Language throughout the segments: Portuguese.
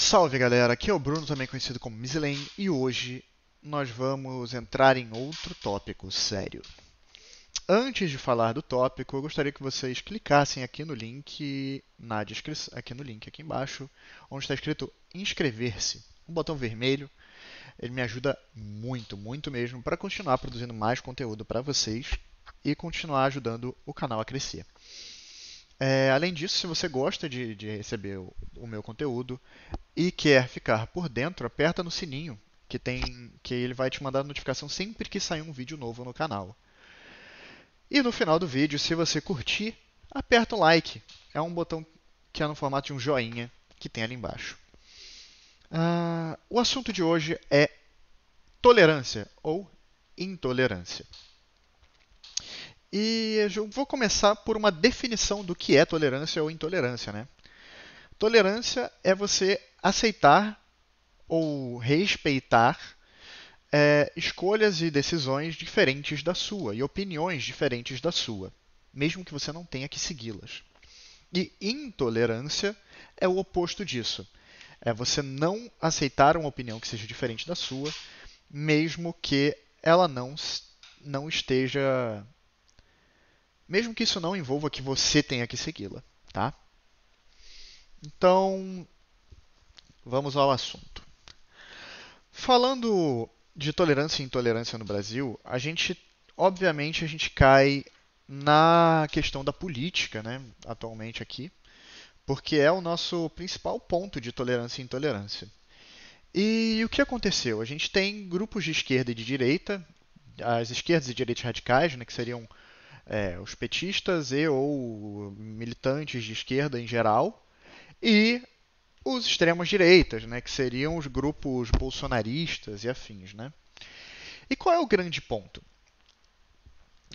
Salve galera, aqui é o Bruno, também conhecido como Mislane, e hoje nós vamos entrar em outro tópico sério. Antes de falar do tópico, eu gostaria que vocês clicassem aqui no link na descrição, aqui no link aqui embaixo, onde está escrito inscrever-se, um botão vermelho. Ele me ajuda muito, muito mesmo para continuar produzindo mais conteúdo para vocês e continuar ajudando o canal a crescer. Além disso, se você gosta de receber o meu conteúdo e quer ficar por dentro, aperta no sininho que ele vai te mandar notificação sempre que sair um vídeo novo no canal. E no final do vídeo, se você curtir, aperta o like. É um botão que é no formato de um joinha que tem ali embaixo. O assunto de hoje é tolerância ou intolerância. E eu vou começar por uma definição do que é tolerância ou intolerância, né? Tolerância é você aceitar ou respeitar escolhas e decisões diferentes da sua e opiniões diferentes da sua, mesmo que você não tenha que segui-las. E intolerância é o oposto disso. É você não aceitar uma opinião que seja diferente da sua, mesmo que ela não esteja. Mesmo que isso não envolva que você tenha que segui-la, tá? Então, vamos ao assunto. Falando de tolerância e intolerância no Brasil, obviamente, a gente cai na questão da política, né, atualmente aqui, porque é o nosso principal ponto de tolerância e intolerância. E o que aconteceu? A gente tem grupos de esquerda e de direita, as esquerdas e direitas radicais, né, que seriam os petistas e ou militantes de esquerda em geral, e os extremos direitas, né, que seriam os grupos bolsonaristas e afins, né? E qual é o grande ponto?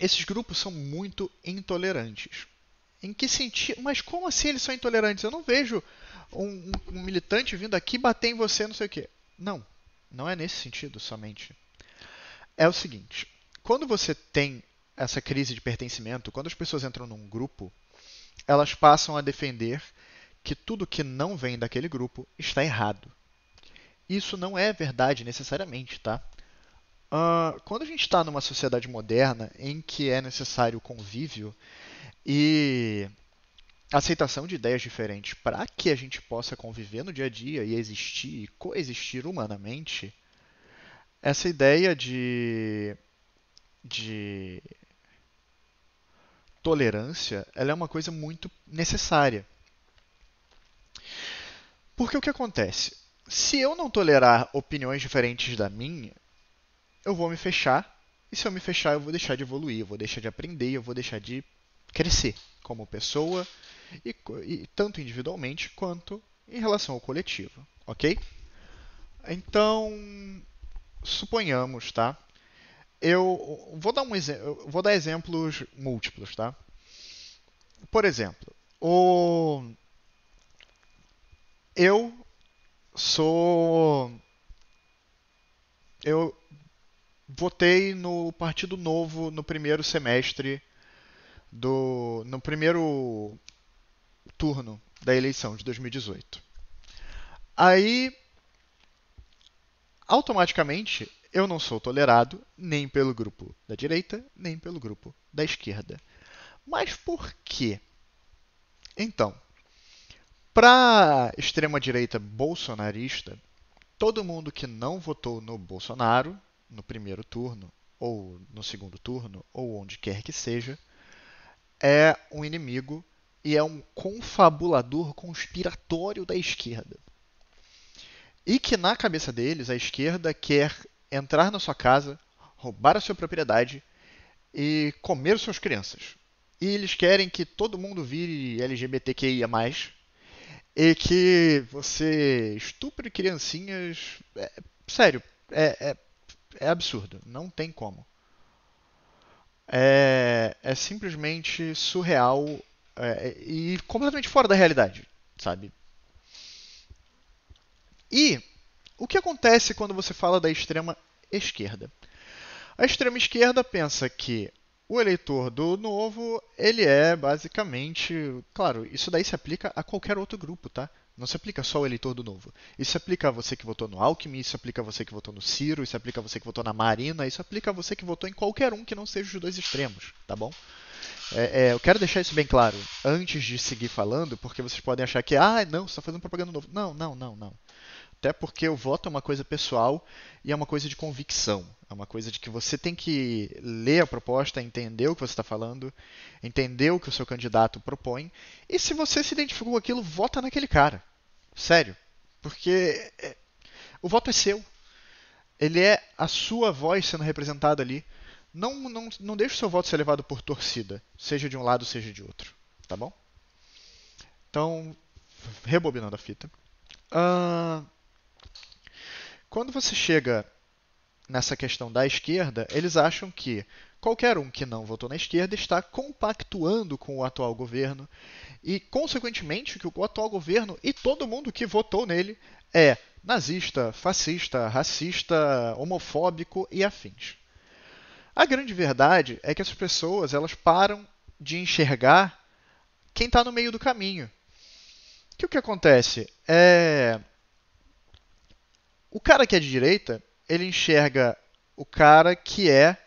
Esses grupos são muito intolerantes. Em que sentido? Mas como assim eles são intolerantes? Eu não vejo um militante vindo aqui bater em você, não sei o quê. Não, não é nesse sentido somente. É o seguinte: quando você tem essa crise de pertencimento, quando as pessoas entram num grupo, elas passam a defender que tudo que não vem daquele grupo está errado. Isso não é verdade necessariamente, tá? Quando a gente está numa sociedade moderna em que é necessário convívio e aceitação de ideias diferentes para que a gente possa conviver no dia a dia e existir e coexistir humanamente, essa ideia de tolerância ela é uma coisa muito necessária. Porque o que acontece? Se eu não tolerar opiniões diferentes da minha, eu vou me fechar. E se eu me fechar, eu vou deixar de evoluir, eu vou deixar de aprender, eu vou deixar de crescer como pessoa, e tanto individualmente quanto em relação ao coletivo, ok? Então, suponhamos, tá? Eu vou dar exemplos múltiplos, tá? Por exemplo, eu sou eu votei no Partido Novo no primeiro semestre no primeiro turno da eleição de 2018. Aí, automaticamente, eu não sou tolerado nem pelo grupo da direita, nem pelo grupo da esquerda. Mas por quê? Então, para a extrema-direita bolsonarista, todo mundo que não votou no Bolsonaro no primeiro turno, ou no segundo turno, ou onde quer que seja, é um inimigo e é um confabulador conspiratório da esquerda. E que na cabeça deles a esquerda quer entrar na sua casa, roubar a sua propriedade e comer suas crianças. E eles querem que todo mundo vire LGBTQIA+, e que você estupre criancinhas. Sério, é absurdo. Não tem como. É simplesmente surreal e completamente fora da realidade, sabe? E o que acontece quando você fala da extrema esquerda? A extrema esquerda pensa que O eleitor do Novo, ele é basicamente, claro, isso daí se aplica a qualquer outro grupo, tá? Não se aplica só ao eleitor do Novo. Isso se aplica a você que votou no Alckmin, isso se aplica a você que votou no Ciro, isso se aplica a você que votou na Marina, isso aplica a você que votou em qualquer um que não seja os dois extremos, tá bom? Eu quero deixar isso bem claro antes de seguir falando, porque vocês podem achar que, não, você está fazendo propaganda novo. Não, não, não, não. Até porque o voto é uma coisa pessoal e é uma coisa de convicção. É uma coisa de que você tem que ler a proposta, entender o que você está falando, entender o que o seu candidato propõe. E se você se identificou com aquilo, vota naquele cara. Sério. Porque o voto é seu. Ele é a sua voz sendo representada ali. Não deixe o seu voto ser levado por torcida, seja de um lado, seja de outro. Tá bom? Então, rebobinando a fita. Uh, Quando você chega nessa questão da esquerda, eles acham que qualquer um que não votou na esquerda está compactuando com o atual governo e, consequentemente, que o atual governo e todo mundo que votou nele é nazista, fascista, racista, homofóbico e afins. A grande verdade é que as pessoas elas param de enxergar quem está no meio do caminho. Que o que acontece é o cara que é de direita, ele enxerga o cara que é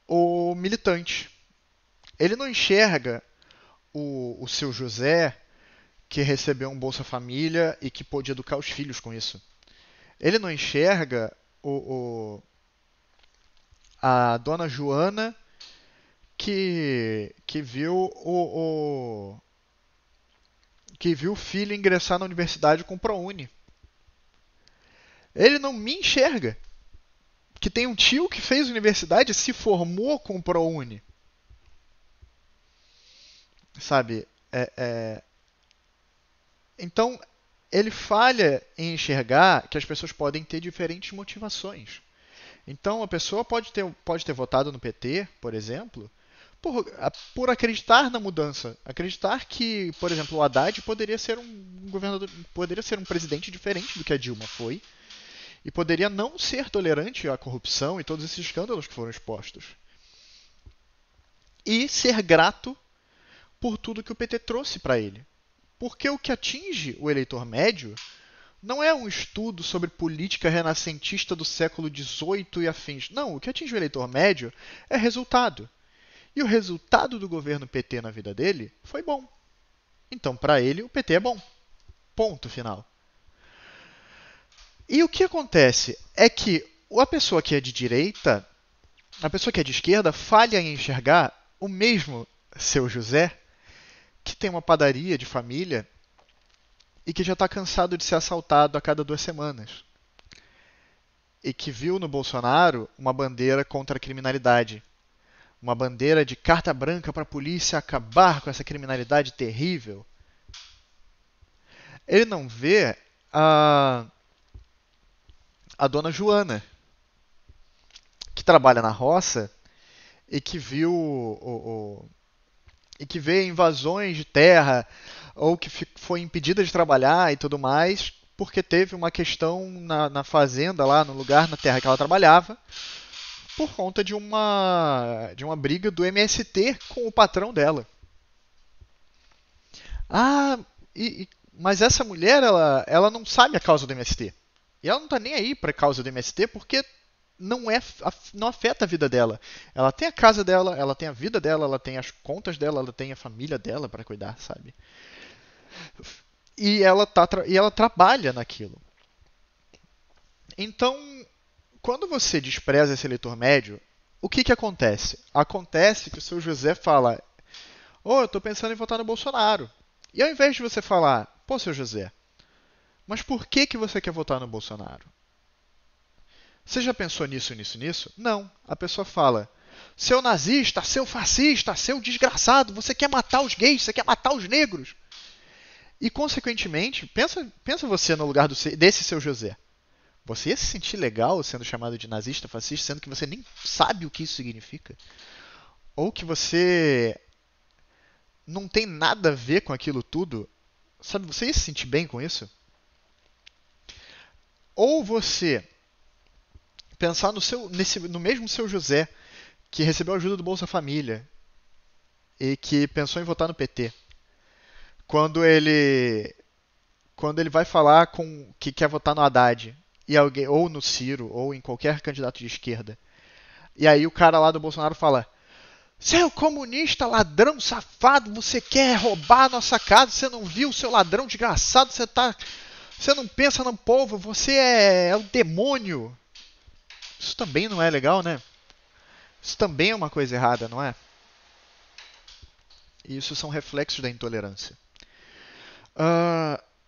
o militante. Ele não enxerga o seu José que recebeu um Bolsa Família e que pôde educar os filhos com isso. Ele não enxerga a dona Joana que viu que viu o filho ingressar na universidade com o ProUni. Ele não me enxerga que tem um tio que fez universidade e se formou com o ProUni. Sabe? Então, ele falha em enxergar que as pessoas podem ter diferentes motivações. Então, a pessoa pode ter votado no PT, por exemplo, por acreditar na mudança. Acreditar que, por exemplo, o Haddad poderia ser um governador, poderia ser um presidente diferente do que a Dilma foi. E poderia não ser tolerante à corrupção e todos esses escândalos que foram expostos. E ser grato por tudo que o PT trouxe para ele. Porque o que atinge o eleitor médio não é um estudo sobre política renascentista do século XVIII e afins. Não, o que atinge o eleitor médio é resultado. E o resultado do governo PT na vida dele foi bom. Então, para ele, o PT é bom. Ponto final. E o que acontece é que a pessoa que é de direita, a pessoa que é de esquerda, falha em enxergar o mesmo seu José, que tem uma padaria de família e que já está cansado de ser assaltado a cada 2 semanas. E que viu no Bolsonaro uma bandeira contra a criminalidade. Uma bandeira de carta branca para a polícia acabar com essa criminalidade terrível. Ele não vê a dona Joana, que trabalha na roça e que viu e que vê invasões de terra ou que foi impedida de trabalhar e tudo mais porque teve uma questão na fazenda lá, no lugar, na terra que ela trabalhava, por conta de uma briga do MST com o patrão dela. Mas essa mulher, ela não sabe a causa do MST. E ela não está nem aí para a causa do MST porque não afeta a vida dela. Ela tem a casa dela, ela tem a vida dela, ela tem as contas dela, ela tem a família dela para cuidar, sabe? E ela trabalha naquilo. Então, quando você despreza esse eleitor médio, o que acontece? Acontece que o seu José fala: eu estou pensando em votar no Bolsonaro. E ao invés de você falar: pô, seu José, mas por que você quer votar no Bolsonaro? Você já pensou nisso, nisso, nisso? Não. A pessoa fala: seu nazista, seu fascista, seu desgraçado, você quer matar os gays, você quer matar os negros. E, consequentemente, pensa você no lugar desse seu José. Você ia se sentir legal sendo chamado de nazista, fascista, sendo que você nem sabe o que isso significa? Ou que você não tem nada a ver com aquilo tudo? Sabe, você ia se sentir bem com isso? Ou você pensar no mesmo seu José, que recebeu ajuda do Bolsa Família e que pensou em votar no PT, quando ele quando ele vai falar com que quer votar no Haddad e alguém ou no Ciro ou em qualquer candidato de esquerda, e aí o cara lá do Bolsonaro fala: "Seu comunista, ladrão, safado, você quer roubar a nossa casa? Você não viu, seu ladrão desgraçado? Você não pensa no povo? Você é o demônio." Isso também não é legal, né? Isso também é uma coisa errada, não é? E isso são reflexos da intolerância.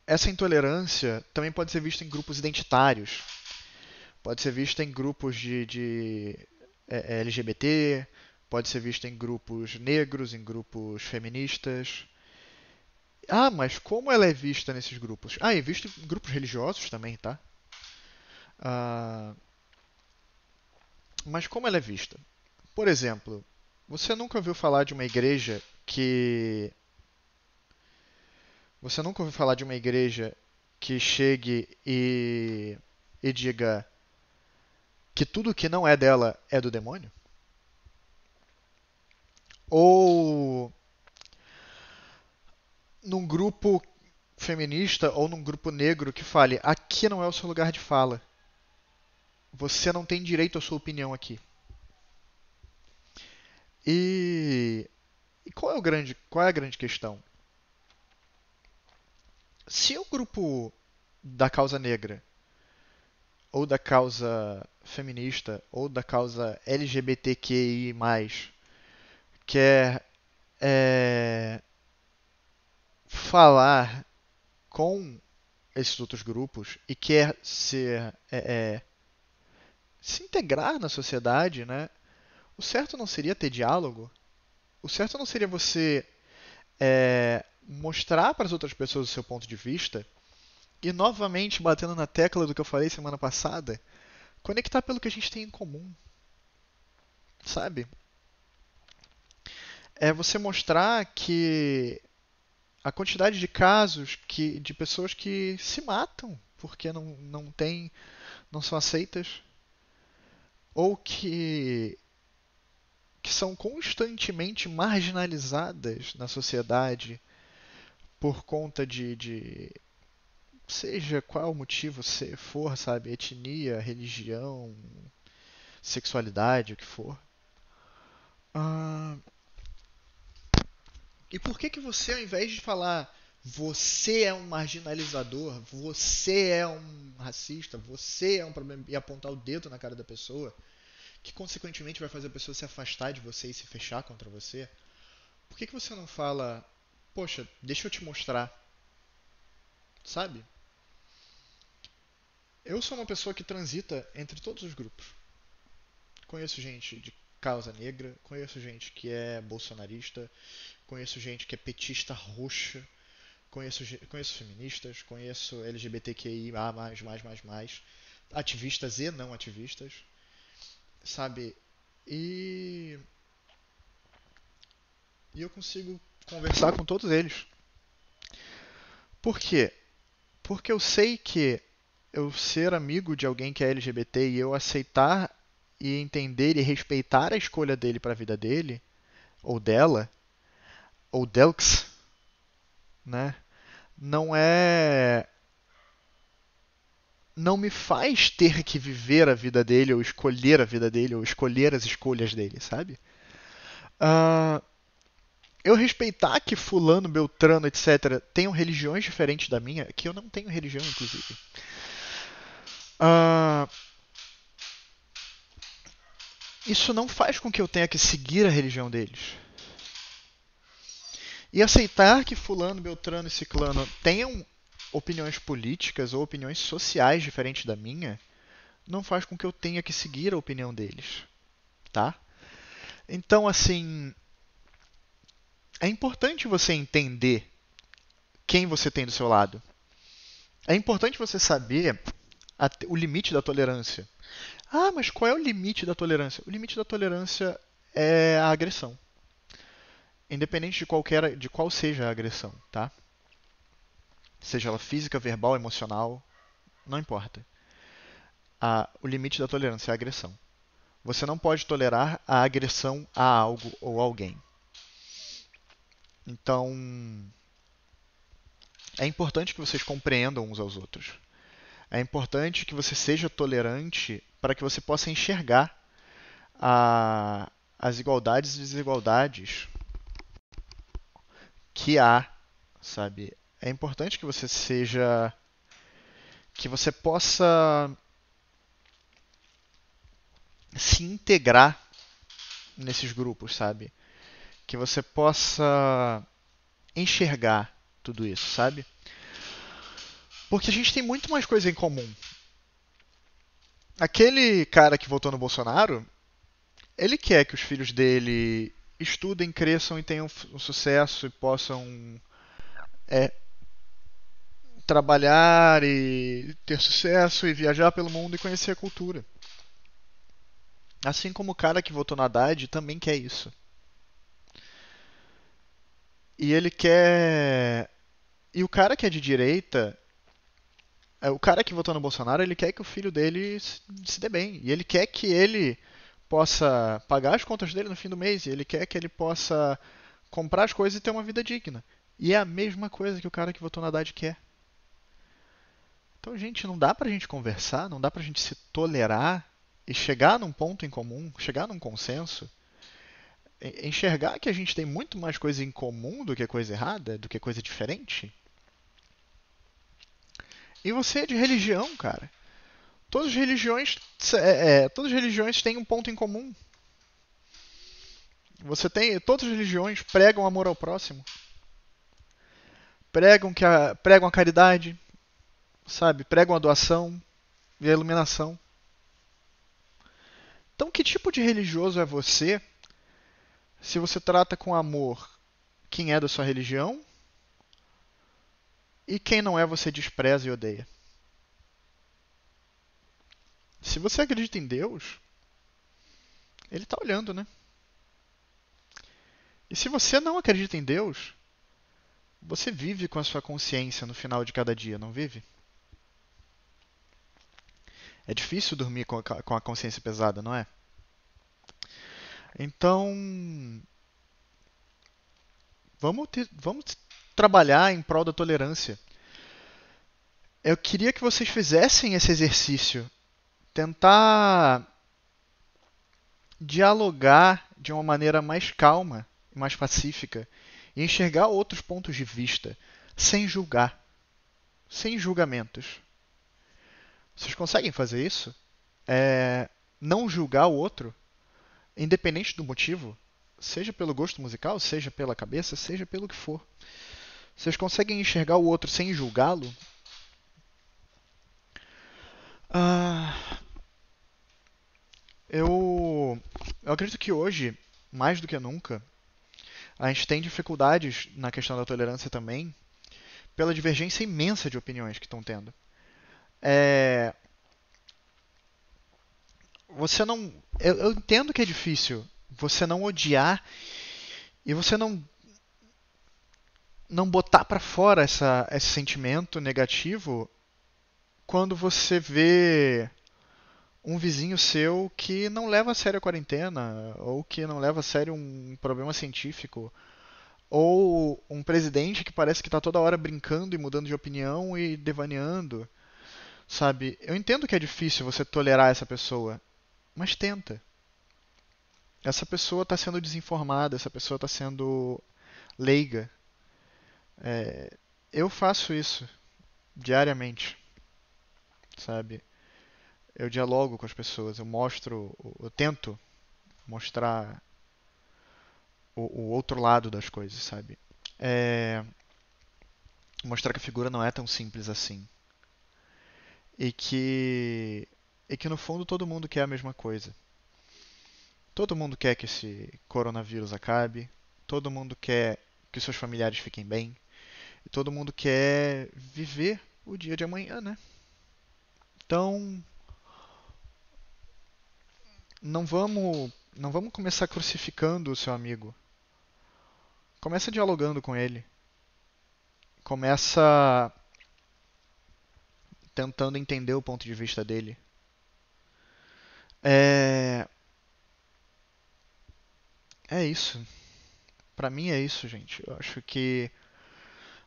Essa intolerância também pode ser vista em grupos identitários, pode ser vista em grupos de LGBT, pode ser vista em grupos negros, em grupos feministas. Ah, mas como ela é vista nesses grupos? Ah, é vista em grupos religiosos também, tá? Ah, mas como ela é vista? Por exemplo, você nunca ouviu falar de uma igreja que. Você nunca ouviu falar de uma igreja que chegue e diga que tudo que não é dela é do demônio? Ou num grupo feminista ou num grupo negro que fale: aqui não é o seu lugar de fala. Você não tem direito à sua opinião aqui. E, e qual é a grande questão? Se o grupo da causa negra, ou da causa feminista, ou da causa LGBTQI+, quer falar com esses outros grupos e quer se integrar na sociedade, né? O certo não seria ter diálogo? O certo não seria você mostrar para as outras pessoas o seu ponto de vista e, novamente, batendo na tecla do que eu falei semana passada, conectar pelo que a gente tem em comum, sabe? É você mostrar que a quantidade de casos de pessoas que se matam porque não são aceitas, ou que são constantemente marginalizadas na sociedade por conta seja qual o motivo for, sabe, etnia, religião, sexualidade, o que for. Ah, e por que você, ao invés de falar você é um marginalizador, você é um racista, você é um problema, e apontar o dedo na cara da pessoa, que consequentemente vai fazer a pessoa se afastar de você e se fechar contra você, por que você não fala, poxa, deixa eu te mostrar, sabe? Eu sou uma pessoa que transita entre todos os grupos. Conheço gente de causa negra, conheço gente que é bolsonarista, conheço gente que é petista roxa, conheço feministas, conheço LGBTQIA, ativistas e não ativistas, sabe? E, e eu consigo conversar com todos eles. Por quê? Porque eu sei que eu ser amigo de alguém que é LGBT e eu aceitar e entender e respeitar a escolha dele para a vida dele, ou dela, ou delks, né? Não é. Não me faz ter que viver a vida dele, ou escolher a vida dele, ou escolher as escolhas dele, sabe? Ah, eu respeitar que fulano, beltrano, etc. tenham religiões diferentes da minha, que eu não tenho religião, inclusive. Ah, isso não faz com que eu tenha que seguir a religião deles. E aceitar que fulano, beltrano e ciclano tenham opiniões políticas ou opiniões sociais diferentes da minha, não faz com que eu tenha que seguir a opinião deles, tá? Então, assim, é importante você entender quem você tem do seu lado. É importante você saber o limite da tolerância. Ah, mas qual é o limite da tolerância? O limite da tolerância é a agressão. Independente de qual seja a agressão, tá? Seja ela física, verbal, emocional, não importa. O limite da tolerância é a agressão. Você não pode tolerar a agressão a algo ou alguém. Então, é importante que vocês compreendam uns aos outros. É importante que você seja tolerante para que você possa enxergar as igualdades e desigualdades que há, sabe? É importante que você possa se integrar nesses grupos, sabe? Que você possa enxergar tudo isso, sabe? Porque a gente tem muito mais coisa em comum. Aquele cara que votou no Bolsonaro, ele quer que os filhos dele estudem, cresçam e tenham um sucesso e possam é, trabalhar e ter sucesso e viajar pelo mundo e conhecer a cultura. Assim como o cara que votou na Haddad também quer isso. E ele quer. E o cara que é de direita, o cara que votou no Bolsonaro, ele quer que o filho dele se dê bem. E ele quer que ele possa pagar as contas dele no fim do mês. E ele quer que ele possa comprar as coisas e ter uma vida digna. E é a mesma coisa que o cara que votou na Haddad quer. Então, gente, não dá pra gente conversar, não dá pra gente se tolerar e chegar num ponto em comum, chegar num consenso, enxergar que a gente tem muito mais coisa em comum do que coisa errada, do que coisa diferente. E você é de religião, cara. Todas as religiões têm um ponto em comum. Todas as religiões pregam amor ao próximo, pregam a caridade, sabe? Pregam a doação e a iluminação. Então, que tipo de religioso é você se você trata com amor quem é da sua religião e quem não é você despreza e odeia? Se você acredita em Deus, ele está olhando, né? E se você não acredita em Deus, você vive com a sua consciência no final de cada dia, não vive? É difícil dormir com a consciência pesada, não é? Então, vamos trabalhar em prol da tolerância. Eu queria que vocês fizessem esse exercício, tentar dialogar de uma maneira mais calma e mais pacífica e enxergar outros pontos de vista, sem julgar, sem julgamentos. Vocês conseguem fazer isso? Não julgar o outro, independente do motivo, seja pelo gosto musical, seja pela cabeça, seja pelo que for. Vocês conseguem enxergar o outro sem julgá-lo? Ah, eu acredito que hoje, mais do que nunca, a gente tem dificuldades na questão da tolerância também, pela divergência imensa de opiniões que estão tendo. É, você não. Eu entendo que é difícil você não odiar e você não botar pra fora esse sentimento negativo quando você vê um vizinho seu que não leva a sério a quarentena, ou que não leva a sério um problema científico, ou um presidente que parece que está toda hora brincando e mudando de opinião e devaneando, sabe? Eu entendo que é difícil você tolerar essa pessoa, mas tenta. Essa pessoa está sendo desinformada, essa pessoa está sendo leiga. É, eu faço isso diariamente, sabe? Eu dialogo com as pessoas, eu tento mostrar o outro lado das coisas, sabe? É, mostrar que a figura não é tão simples assim. E que, e que no fundo todo mundo quer a mesma coisa. Todo mundo quer que esse coronavírus acabe, todo mundo quer que seus familiares fiquem bem, e todo mundo quer viver o dia de amanhã, né? Então, não vamos começar crucificando o seu amigo. Começa dialogando com ele. Começa tentando entender o ponto de vista dele. É, é isso. Pra mim é isso, gente. Eu acho que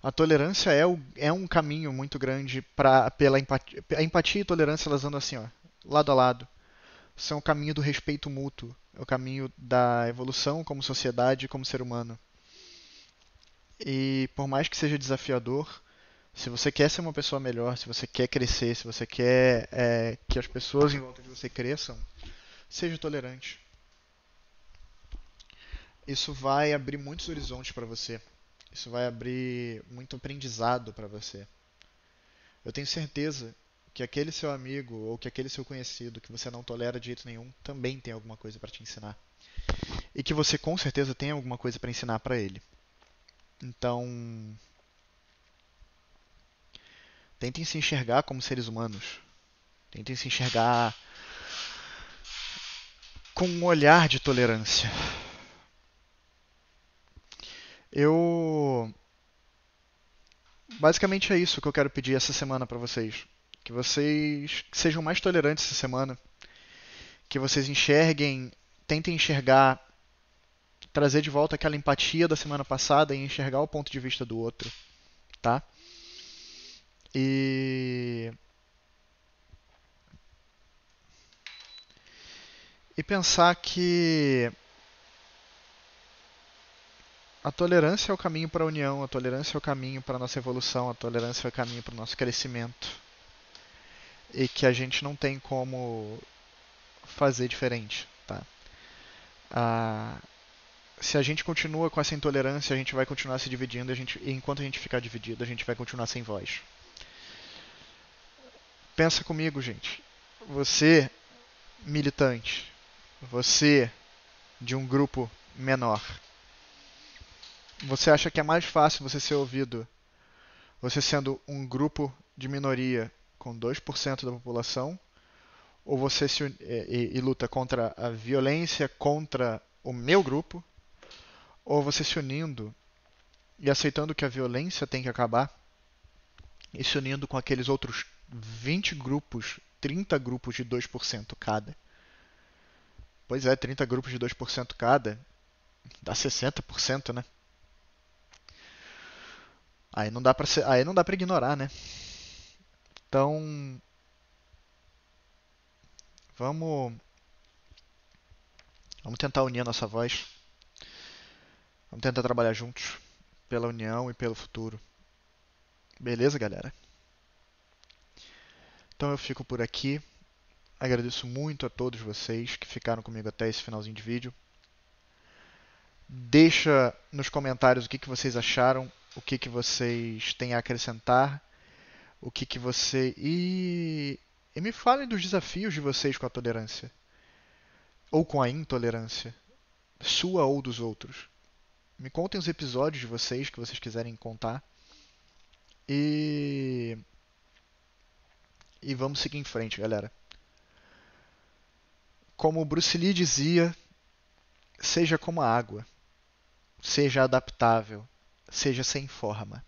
a tolerância é um caminho muito grande pela empatia. A empatia e tolerância elas andam assim, ó, lado a lado. São o caminho do respeito mútuo. É o caminho da evolução como sociedade e como ser humano. E por mais que seja desafiador, se você quer ser uma pessoa melhor, se você quer crescer, se você quer que as pessoas em volta de você cresçam, seja tolerante. Isso vai abrir muitos horizontes para você. Isso vai abrir muito aprendizado para você. Eu tenho certeza que aquele seu amigo ou que aquele seu conhecido que você não tolera de jeito nenhum também tem alguma coisa para te ensinar. E que você com certeza tem alguma coisa para ensinar para ele. Então, tentem se enxergar como seres humanos. Tentem se enxergar com um olhar de tolerância. Eu. Basicamente é isso que eu quero pedir essa semana para vocês. Que vocês sejam mais tolerantes essa semana. Que vocês enxerguem, tentem enxergar, trazer de volta aquela empatia da semana passada e enxergar o ponto de vista do outro, tá? E. E pensar que a tolerância é o caminho para a união, a tolerância é o caminho para a nossa evolução, a tolerância é o caminho para o nosso crescimento. E que a gente não tem como fazer diferente, tá? Ah, se a gente continua com essa intolerância, a gente vai continuar se dividindo e enquanto a gente ficar dividido, a gente vai continuar sem voz. Pensa comigo, gente. Você, militante, você de um grupo menor, você acha que é mais fácil você ser ouvido, você sendo um grupo de minoria com 2% da população, ou você e luta contra a violência contra o meu grupo, ou você se unindo e aceitando que a violência tem que acabar e se unindo com aqueles outros 20 grupos, 30 grupos de 2% cada. Pois é, 30 grupos de 2% cada dá 60%, né? Aí não dá para ignorar, né? Então, vamos vamos tentar unir a nossa voz. Vamos tentar trabalhar juntos pela união e pelo futuro. Beleza, galera? Então eu fico por aqui. Agradeço muito a todos vocês que ficaram comigo até esse finalzinho de vídeo. Deixa nos comentários o que vocês acharam, o que vocês têm a acrescentar, o que você e me falem dos desafios de vocês com a tolerância ou com a intolerância, sua ou dos outros. Me contem os episódios de vocês que vocês quiserem contar e vamos seguir em frente, galera. Como o Bruce Lee dizia, seja como a água, seja adaptável, seja sem forma.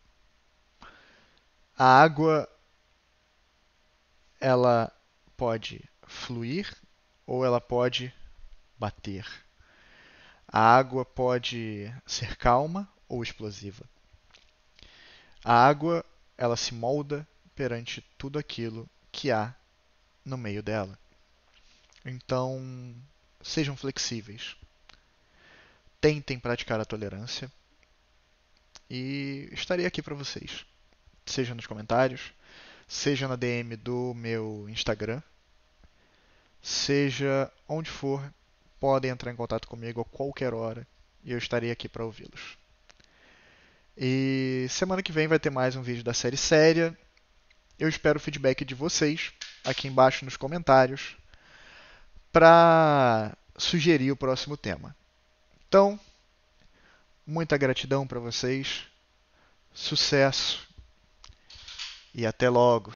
A água, ela pode fluir ou ela pode bater. A água pode ser calma ou explosiva. A água, ela se molda perante tudo aquilo que há no meio dela. Então, sejam flexíveis. Tentem praticar a tolerância e estarei aqui para vocês. Seja nos comentários, seja na DM do meu Instagram, seja onde for, podem entrar em contato comigo a qualquer hora e eu estarei aqui para ouvi-los. E semana que vem vai ter mais um vídeo da série séria. Eu espero o feedback de vocês aqui embaixo nos comentários para sugerir o próximo tema. Então, muita gratidão para vocês, sucesso e até logo!